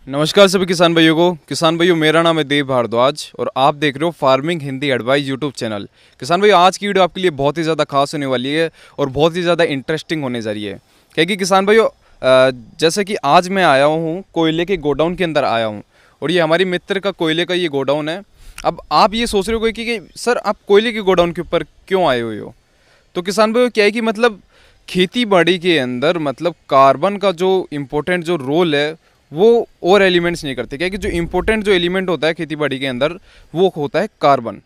नमस्कार सभी किसान भाइयों को। किसान भाइयों, मेरा नाम है देव भारद्वाज और आप देख रहे हो farming Hindi advice YouTube channel. किसान भाइयों, आज की वीडियो आपके लिए बहुत ही ज़्यादा खास होने वाली है और बहुत ही ज़्यादा इंटरेस्टिंग होने जा रही है। क्योंकि किसान भाइयों, जैसे कि आज मैं आया हूँ कोयले के गोडाउन के अंदर आया हूँ और ये हमारी मित्र का कोयले का ये गोडाउन है। अब आप ये सोच रहे हो कि सर आप कोयले के गोडाउन के ऊपर क्यों आए हुए हो? तो किसान भाइयों, क्या है कि मतलब खेती बाड़ी के अंदर मतलब कार्बन का जो इम्पोर्टेंट जो रोल है वो और एलिमेंट्स नहीं करते। क्या कि जो इम्पोर्टेंट जो एलिमेंट होता है खेती बाड़ी के अंदर वो होता है कार्बन।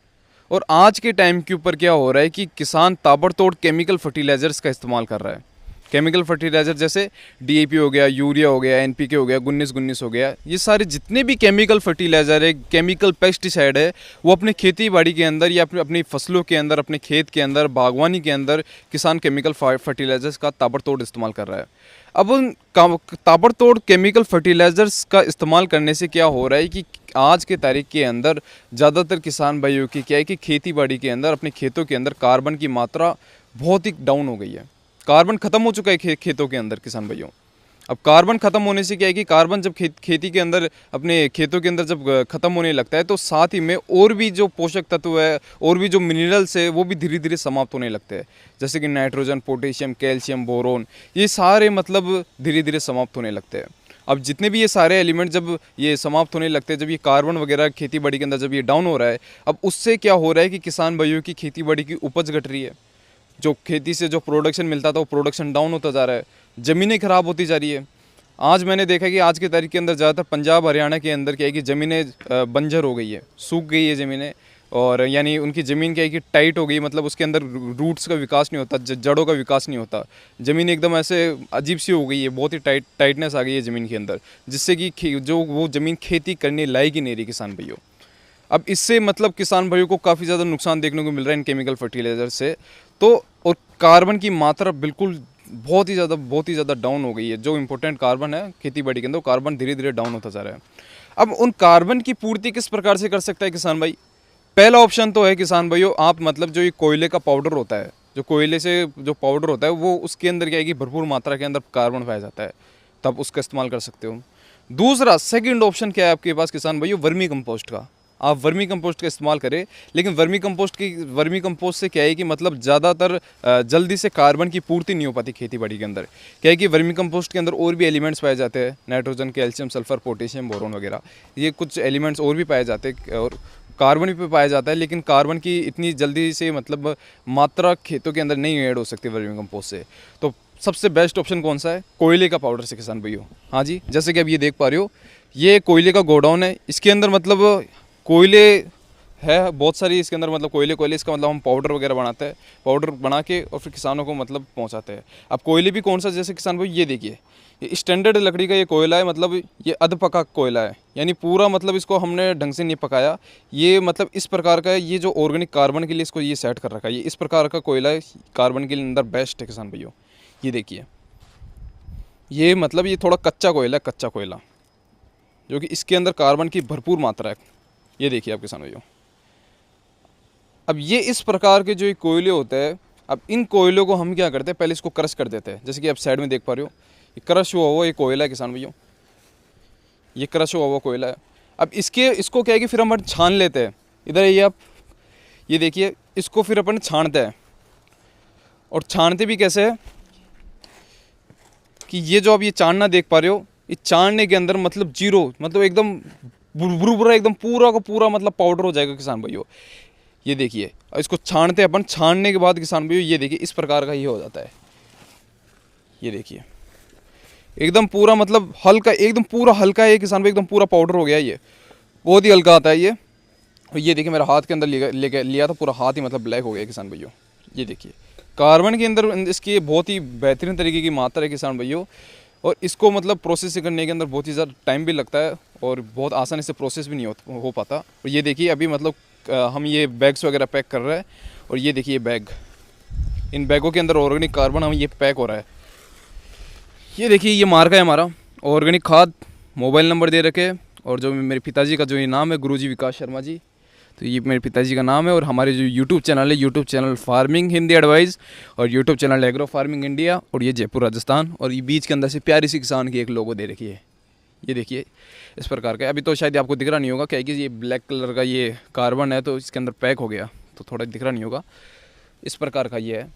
और आज के टाइम के ऊपर क्या हो रहा है कि किसान ताबड़तोड़ केमिकल फर्टिलाइजर्स का इस्तेमाल कर रहा है। केमिकल फर्टिलाइजर जैसे डीएपी हो गया, यूरिया हो गया, एनपीके हो गया, 19-19 हो गया, ये सारे जितने भी केमिकल फर्टिलाइजर है, केमिकल पेस्टिसाइड है, वो अपने खेती बाड़ी के अंदर या अपनी फसलों के अंदर, अपने खेत के अंदर, बागवानी के अंदर किसान केमिकल फर्टिलाइजर्स का ताबड़तोड़ इस्तेमाल कर रहा है। अब उन ताबड़तोड़ केमिकल फर्टिलाइजर्स का इस्तेमाल करने से क्या हो रहा है कि आज के तारीख के अंदर ज़्यादातर किसान भाइयों की क्या है कि खेती बाड़ी के अंदर, अपने खेतों के अंदर कार्बन की मात्रा बहुत ही डाउन हो गई है। कार्बन खत्म हो चुका है खेतों के अंदर किसान भाइयों। अब कार्बन खत्म होने से क्या है कि कार्बन जब खेती के अंदर, अपने खेतों के अंदर जब खत्म होने लगता है तो साथ ही में और भी जो पोषक तत्व है और भी जो मिनरल्स है वो भी धीरे धीरे समाप्त होने लगते हैं। जैसे कि नाइट्रोजन, पोटेशियम, कैल्शियम, बोरोन, ये सारे मतलब धीरे धीरे समाप्त होने लगते हैं। अब जितने भी ये सारे एलिमेंट जब ये समाप्त होने लगते हैं, जब ये कार्बन वगैरह खेती बाड़ी के अंदर जब ये डाउन हो रहा है, अब उससे क्या हो रहा है कि किसान भाइयों की खेती बाड़ी की उपज घट रही है। जो खेती से जो प्रोडक्शन मिलता था वो प्रोडक्शन डाउन होता जा रहा है, ज़मीनें ख़राब होती जा रही है। आज मैंने देखा कि आज के तारीख के अंदर ज़्यादातर पंजाब हरियाणा के अंदर क्या है कि ज़मीनें बंजर हो गई है, सूख गई है ज़मीनें। और यानी उनकी ज़मीन क्या है कि टाइट हो गई, मतलब उसके अंदर रूट्स का विकास नहीं होता, जड़ों का विकास नहीं होता। ज़मीन एकदम ऐसे अजीब सी हो गई है, बहुत ही टाइटनेस आ गई है ज़मीन के अंदर, जिससे कि जो वो ज़मीन खेती करने लायक ही नहीं रही किसान भाइयों। अब इससे मतलब किसान भाइयों को काफ़ी ज़्यादा नुकसान देखने को मिल रहा है इन केमिकल फर्टिलाइज़र से। तो और कार्बन की मात्रा बिल्कुल बहुत ही ज़्यादा डाउन हो गई है। जो इंपॉर्टेंट कार्बन है खेती बाड़ी के अंदर, कार्बन धीरे धीरे डाउन होता जा रहा है। अब उन कार्बन की पूर्ति किस प्रकार से कर सकता है किसान भाई? पहला ऑप्शन तो है किसान भाइयों, आप मतलब जो ये कोयले का पाउडर होता है, जो कोयले से जो पाउडर होता है वो उसके अंदर क्या है कि भरपूर मात्रा के अंदर कार्बन पाया जाता है, तब उसका इस्तेमाल कर सकते हो। दूसरा सेकंड ऑप्शन क्या है आपके पास किसान भाइयों? वर्मी कंपोस्ट का। आप वर्मी कंपोस्ट का इस्तेमाल करें, लेकिन वर्मी कंपोस्ट से क्या है कि मतलब ज़्यादातर जल्दी से कार्बन की पूर्ति नहीं हो पाती खेती बाड़ी के अंदर। क्या है कि वर्मी कंपोस्ट के अंदर और भी एलिमेंट्स पाए जाते हैं, nitrogen, calcium, sulphur, potassium, boron वगैरह, ये कुछ एलिमेंट्स और भी पाए जाते हैं और कार्बन भी पाया जाता है। लेकिन कार्बन की इतनी जल्दी से मतलब मात्रा खेतों के अंदर नहीं ऐड हो सकती वर्मी कंपोस्ट से। तो सबसे बेस्ट ऑप्शन कौन सा है? कोयले का पाउडर से किसान भैया। हाँ जी, जैसे कि अब ये देख पा रहे हो, ये कोयले का गोडाउन है। इसके अंदर मतलब कोयले है बहुत सारी, इसके अंदर मतलब कोयले इसका मतलब हम पाउडर वगैरह बनाते हैं, पाउडर बना के और फिर किसानों को मतलब पहुंचाते हैं। अब कोयले भी कौन सा, जैसे किसान भाई ये देखिए, ये स्टैंडर्ड लकड़ी का ये कोयला है, मतलब ये अधपका कोयला है, यानी पूरा मतलब इसको हमने ढंग से नहीं पकाया। ये मतलब इस प्रकार का है, ये जो ऑर्गेनिक कार्बन के लिए इसको ये सेट कर रखा है, ये इस प्रकार का कोयला है, कार्बन के अंदर बेस्ट है किसान भैया। ये देखिए, ये मतलब ये थोड़ा कच्चा कोयला है, कच्चा कोयला, जो कि इसके अंदर कार्बन की भरपूर मात्रा है। ये देखिए आप किसान भैया। अब ये इस प्रकार के जो ये कोयले होते हैं, अब इन कोयलों को हम क्या करते हैं, पहले इसको क्रश कर देते हैं। जैसे कि आप साइड में देख पा रहे हो, ये क्रश हुआ ये कोयला है किसान भैया, ये क्रश हुआ कोयला है। अब इसको क्या है कि फिर हम छान लेते हैं। इधर ये आप ये देखिए, इसको फिर अपन छानते हैं। और छानते भी कैसे है कि ये जो आप ये चांदना देख पा रहे हो, ये चांदने के अंदर मतलब जीरो, मतलब एकदम बुरबुरा, एकदम पूरा का पूरा मतलब पाउडर हो जाएगा किसान भाइयों। ये देखिए, इसको छानते हैं अपन, छानने के बाद किसान भाइयों ये देखिए इस प्रकार का ये हो जाता है। ये देखिए एकदम पूरा मतलब हल्का, एकदम पूरा हल्का है किसान भाई, एकदम पूरा पाउडर हो गया, ये बहुत ही हल्का आता है ये। और ये देखिए मेरा हाथ के अंदर लिया था, पूरा हाथ ही मतलब ब्लैक हो गया किसान भाइयों। ये देखिए कार्बन के अंदर इसकी बहुत ही बेहतरीन तरीके की मात्रा है किसान भाइयों। और इसको मतलब प्रोसेस करने के अंदर बहुत ही ज़्यादा टाइम भी लगता है और बहुत आसानी से प्रोसेस भी नहीं हो पाता। और ये देखिए अभी मतलब हम ये बैग्स वगैरह पैक कर रहे हैं। और ये देखिए बैग, इन बैगों के अंदर ऑर्गेनिक कार्बन हम ये पैक हो रहा है। ये देखिए ये मार्का है हमारा, ऑर्गेनिक खाद, मोबाइल नंबर दे रखे। और जो मेरे पिताजी का जो ये नाम है, गुरुजी विकास शर्मा जी, तो ये मेरे पिताजी का नाम है। और हमारे जो यूट्यूब चैनल है, YouTube channel farming Hindi advice, और YouTube channel agro farming India, और ये जयपुर राजस्थान। और ये बीच के अंदर से प्यारी सी किसान की एक लोगो दे रखी है। ये देखिए इस प्रकार का। अभी तो शायद आपको दिख रहा नहीं होगा, क्या है कि ये ब्लैक कलर का ये कार्बन है तो इसके अंदर पैक हो गया तो थोड़ा दिख रहा नहीं होगा। इस प्रकार का ये है।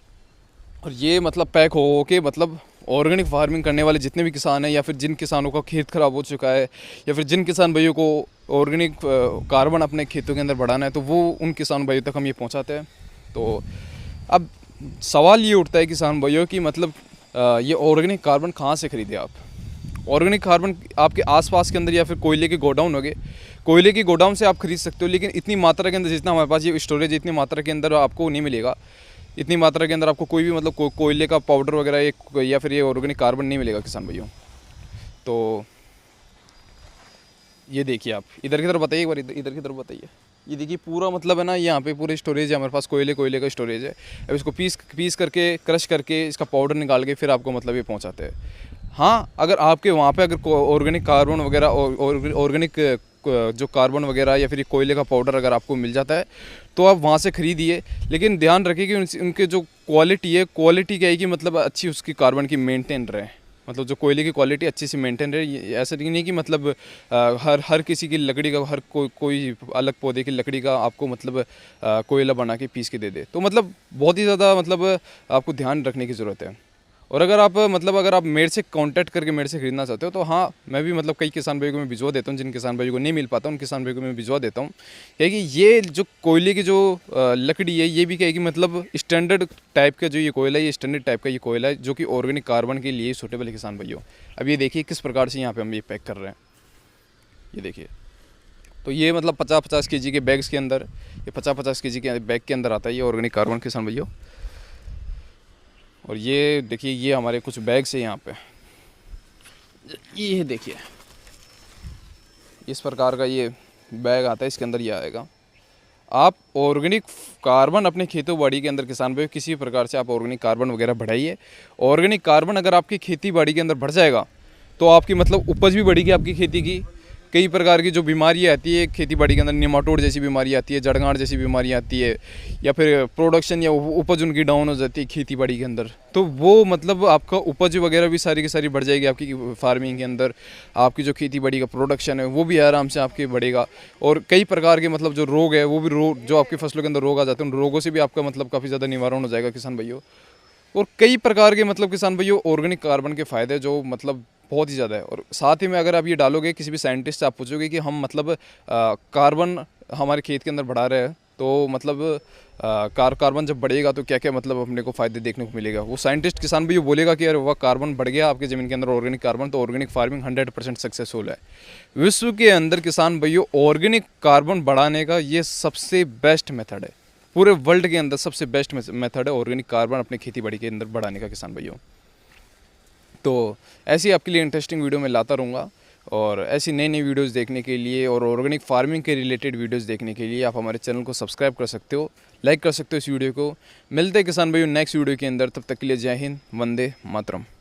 और ये मतलब पैक हो के मतलब ऑर्गेनिक फार्मिंग करने वाले जितने भी किसान हैं, या फिर जिन किसानों का खेत ख़राब हो चुका है, या फिर जिन किसान भाइयों को ऑर्गेनिक कार्बन अपने खेतों के अंदर बढ़ाना है, तो वो उन किसान भाइयों तक हम ये पहुंचाते हैं। तो अब सवाल ये उठता है किसान भाइयों कि मतलब ये ऑर्गेनिक कार्बन कहाँ से खरीदे आप। ऑर्गेनिक कार्बन आपके आसपास के अंदर या फिर कोयले के गोडाउन हो गए, कोयले की गोडाउन से आप खरीद सकते हो, लेकिन इतनी मात्रा के अंदर जितना हमारे पास ये स्टोरेज है, इतनी मात्रा के अंदर आपको नहीं मिलेगा। इतनी मात्रा के अंदर आपको कोई भी मतलब कोयले का पाउडर वगैरह या फिर ये ऑर्गेनिक कार्बन नहीं मिलेगा किसान भाइयों। तो ये देखिए आप इधर की तरफ बताइए, एक बार इधर की तरफ बताइए। ये देखिए पूरा मतलब है ना, यहाँ पे पूरे स्टोरेज है हमारे पास, कोयले का स्टोरेज है। अब इसको पीस करके क्रश करके इसका पाउडर निकाल के फिर आपको मतलब ये पहुँचाते हैं। हाँ, अगर आपके वहाँ पे अगर ऑर्गेनिक कार्बन वगैरह ऑर्गेनिक जो कार्बन वगैरह या फिर कोयले का पाउडर अगर आपको मिल जाता है तो आप वहाँ से ख़रीदिए, लेकिन ध्यान रखिए कि उनके जो क्वालिटी है, क्वालिटी क्या है कि मतलब अच्छी उसकी कार्बन की मेंटेन रहे, मतलब जो कोयले की क्वालिटी अच्छी सी मेंटेन रहे। ऐसा नहीं कि मतलब हर किसी की लकड़ी का, हर कोई अलग पौधे की लकड़ी का आपको मतलब कोयला बना के पीस के दे दे, तो मतलब बहुत ही ज़्यादा मतलब आपको ध्यान रखने की ज़रूरत है। और अगर आप मतलब अगर आप मेरे से कांटेक्ट करके मेरे से ख़रीदना चाहते हो तो हाँ, मैं भी मतलब कई किसान भाइयों को मैं भिजवा देता हूँ। जिन किसान भाइयों को नहीं मिल पाता उन किसान भाइयों को मैं भिजवा देता हूँ। क्योंकि ये जो कोयले की जो लकड़ी है, ये भी क्या है कि मतलब स्टैंडर्ड टाइप का जो ये कोयला है, ये स्टैंडर्ड टाइप का ये कोयला है जो कि ऑर्गेनिक कार्बन के लिए सूटेबल है किसान भाइयों। अब ये देखिए किस प्रकार से यहाँ पर हम ये पैक कर रहे हैं, ये देखिए। तो ये मतलब 50-50 kg के बैग्स के अंदर, ये 50-50 kg के बैग के अंदर आता है ये ऑर्गेनिक कार्बन किसान भाइयों। और ये देखिए ये हमारे कुछ बैग्स है यहाँ पे, ये देखिए इस प्रकार का ये बैग आता है, इसके अंदर ये आएगा। आप ऑर्गेनिक कार्बन अपने खेतों बाड़ी के अंदर किसान भाई किसी प्रकार से आप ऑर्गेनिक कार्बन वगैरह बढ़ाइए। ऑर्गेनिक कार्बन अगर आपकी खेती बाड़ी के अंदर बढ़ जाएगा तो आपकी मतलब उपज भी बढ़ेगी आपकी खेती की। कई प्रकार की जो बीमारियाँ आती है खेती बाड़ी के अंदर, निमाटोड जैसी बीमारी आती है, जड़गांठ जैसी बीमारी आती है, या फिर प्रोडक्शन या उपज उनकी डाउन हो जाती है खेती बाड़ी के अंदर, तो वो मतलब आपका उपज वगैरह भी सारी की सारी बढ़ जाएगी आपकी फार्मिंग के अंदर। आपकी जो खेती बाड़ी का प्रोडक्शन है वो भी आराम से आपके बढ़ेगा। और कई प्रकार के मतलब जो रोग है वो भी जो आपकी फसलों के अंदर रोग आ जाते हैं, उन रोगों से भी आपका मतलब काफ़ी ज़्यादा निवारण हो जाएगा किसान भाइयों। और कई प्रकार के मतलब किसान भाइयों ऑर्गेनिक कार्बन के फ़ायदे जो मतलब बहुत ही ज़्यादा है। और साथ ही में अगर आप ये डालोगे किसी भी साइंटिस्ट से आप पूछोगे कि हम मतलब कार्बन हमारे खेत के अंदर बढ़ा रहे हैं तो मतलब कार्बन जब बढ़ेगा तो क्या क्या मतलब अपने को फ़ायदे देखने को मिलेगा, वो साइंटिस्ट किसान भी ये बोलेगा कि अरे वह कार्बन बढ़ गया आपकी ज़मीन के अंदर ऑर्गेनिक कार्बन, तो ऑर्गेनिक फार्मिंग 100% सक्सेसफुल है। विश्व के अंदर किसान भाइयों ऑर्गेनिक कार्बन बढ़ाने का ये सबसे बेस्ट मेथड है, पूरे वर्ल्ड के अंदर सबसे बेस्ट मेथड है ऑर्गेनिक कार्बन अपने खेती बाड़ी के अंदर बढ़ाने का किसान भाइयों। तो ऐसी आपके लिए इंटरेस्टिंग वीडियो मैं लाता रहूँगा, और ऐसी नई नई वीडियोस देखने के लिए और ऑर्गेनिक फार्मिंग के रिलेटेड वीडियोस देखने के लिए आप हमारे चैनल को सब्सक्राइब कर सकते हो, लाइक कर सकते हो इस वीडियो को। मिलते हैं किसान भाइयों नेक्स्ट वीडियो के अंदर, तब तक के लिए जय हिंद, वंदे मातरम।